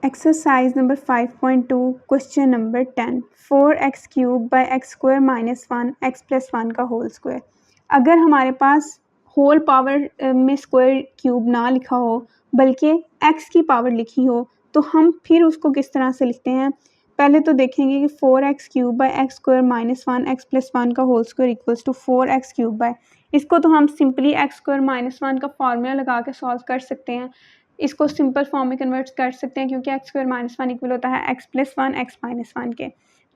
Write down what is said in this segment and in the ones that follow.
Exercise number 5.2 question number 10 4x cube by x square minus 1 x plus 1 का whole square. अगर हमारे पास whole power में square cube ना लिखा हो बल्कि x की पावर लिखी हो तो हम फिर उसको किस तरह से लिखते हैं। पहले तो देखेंगे कि 4x cube by x square minus 1 x plus 1 का whole square equals to 4x cube by, इसको तो हम सिंपली एक्स स्क्वायर माइनस 1 का फॉर्मूला लगा के सॉल्व कर सकते हैं। इसको सिंपल फॉर्म में कन्वर्ट कर सकते हैं क्योंकि एक्स स्क्वायर माइनस 1 इक्वल होता है एक्स प्लस 1 एक्स माइनस 1 के।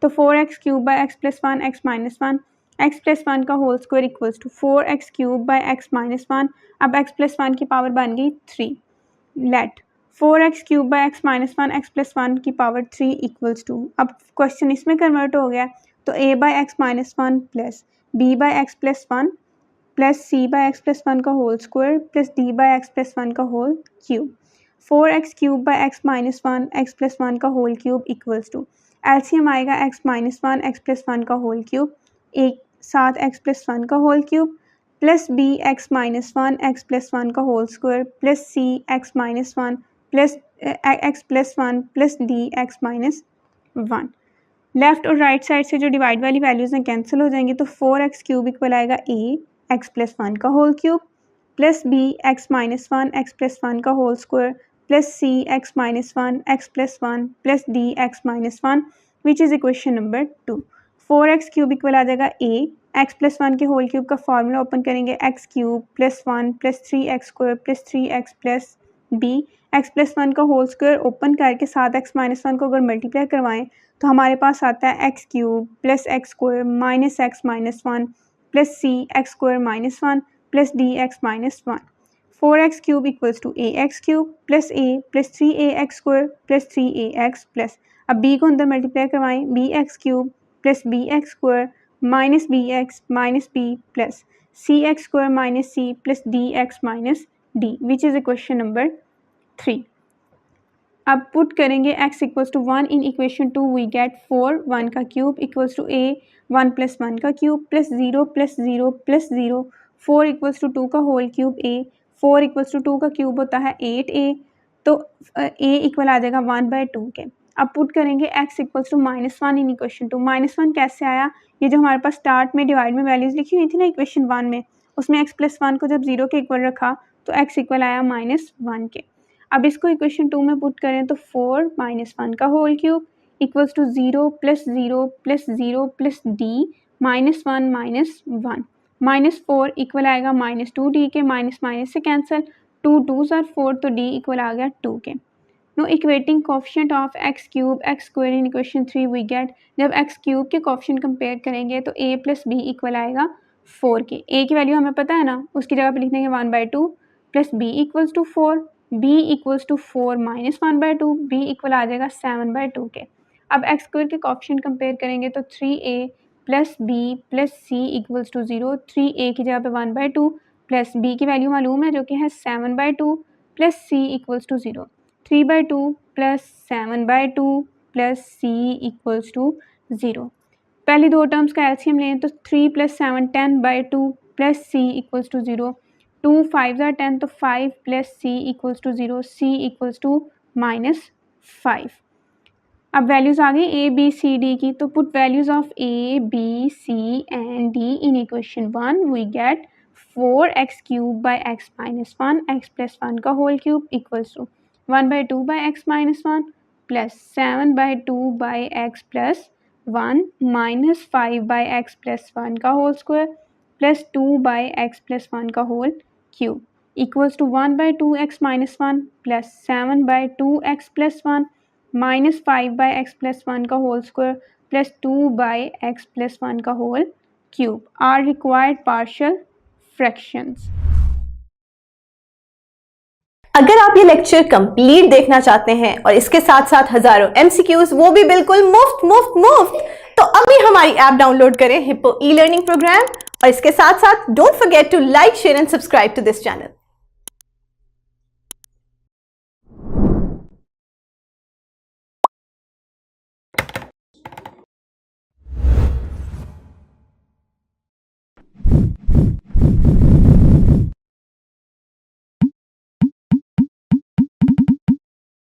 तो 4x cube by x plus 1 x minus 1 x plus 1 का whole square equals to 4x cube by x minus 1। अब एक्स प्लस 1 की पावर बन गई 3। Let 4x cube by x minus 1 x plus 1 की power 3 equals to, अब question इसमें convert हो गया तो a by x minus 1 plus b by x plus 1 plus c by x plus 1 का whole square plus d by x plus 1 का whole cube. 4x cube by x minus 1 x plus 1 का whole cube equals to, LCM आएगा x minus 1 x plus 1 का whole cube एक साथ x plus 1 का whole cube plus b x minus 1 x plus 1 का whole square plus c x minus 1 plus x plus 1 plus d x minus 1। Left और right side से जो divide वाली values हैं कैंसिल हो जाएंगी तो 4x क्यूब इक्वल आएगा a एक्स प्लस 1 का whole cube plus b x minus 1 x plus 1 का whole square plus c x minus 1 x plus 1 plus d x minus 1 which is equation number 2। 4x cube equal आ जाएगा a x plus 1 के whole cube का formula open करेंगे x cube plus 1 plus 3x square plus 3x plus b x plus 1 का whole square open करके साथ x minus 1 को अगर मल्टीप्लाई करवाएं तो हमारे पास आता है x cube plus x square minus x minus 1 plus c x square minus 1 plus d x minus 1। 4x cube equals to a x cube plus a plus 3ax square plus 3ax plus, अब b को अंदर multiply करवाएं b x cube plus b x square minus B x minus B plus C x square minus C plus D x minus D which is equation number 3। अब put करेंगे x equals to 1 in equation 2 we get 4 1 का cube equals to a 1 plus 1 का cube plus 0 plus 0 plus 0 4 equals to 2 का whole cube a 4 equals to 2 का cube होता है 8a तो a equal आ जाएगा 1/2 के। अब पुट करेंगे x equals to -1 in equation 2। -1 कैसे आया, ये जो हमारे पास स्टार्ट में डिवाइड में वैल्यूज़ लिखी हुई थी ना इक्वेशन 1 में, उसमें x प्लस 1 को जब 0 के इक्वल रखा तो x इक्वल आया -1 के। अब इसको इक्वेशन 2 में पुट करें तो 4 -1 का whole cube equals to 0 plus 0 plus 0 plus d -1 -1 -4 equal आएगा -2d के, माइनस माइनस से कैंसिल 2 2s आर 4 तो d इक्वल आ गया 2 के। Now equating coefficient of x cube x square in equation 3 we get, जब एक्स क्यूब के coefficient compare करेंगे तो a प्लस बी इक्वल आएगा 4 के। a की वैल्यू हमें पता है ना, उसकी जगह पे लिख देंगे 1/2 plus b equals to 4 b equals to 4 minus 1/2 b equal आ जाएगा 7/2 के। अब एक्स स्क्वायर के कोफिशिएंट कंपेयर करेंगे तो 3a plus b plus c equals to 0, 3a की जगह पे 1/2 प्लस b की वैल्यू मालूम है जो कि है 7/2 plus c equals to 0, 3/2 plus 7/2 plus c equals to 0। पहली दो टर्म्स का एलसीएम लें तो 3 plus 7 10/2 plus c equals to 0, 2 5 are 10 तो 5 plus c equals to 0, c equals to -5। अब वैल्यूज़ आ गई a b c d की, तो put values of a b c and d in equation 1 we get 4x cube by x minus 1 x plus 1 का whole cube equals to 1/2 by x minus 1 plus 7/2 by x plus 1 minus 5 by x plus 1 का whole square plus 2 by x plus 1 का whole cube equals to 1/2 x minus 1 plus 7/2 x plus 1 minus 5 by x plus 1 का whole square plus 2 by x plus 1 का whole cube are required partial fractions. अगर आप ये lecture complete देखना चाहते हैं और इसके साथ साथ हजारों एमसीक्यूज वो भी बिल्कुल मुफ्त मुफ्त मुफ्त, तो अभी हमारी ऐप डाउनलोड करें हिप्पो ई लर्निंग प्रोग्राम, और इसके साथ साथ don't forget to like share and subscribe to this channel.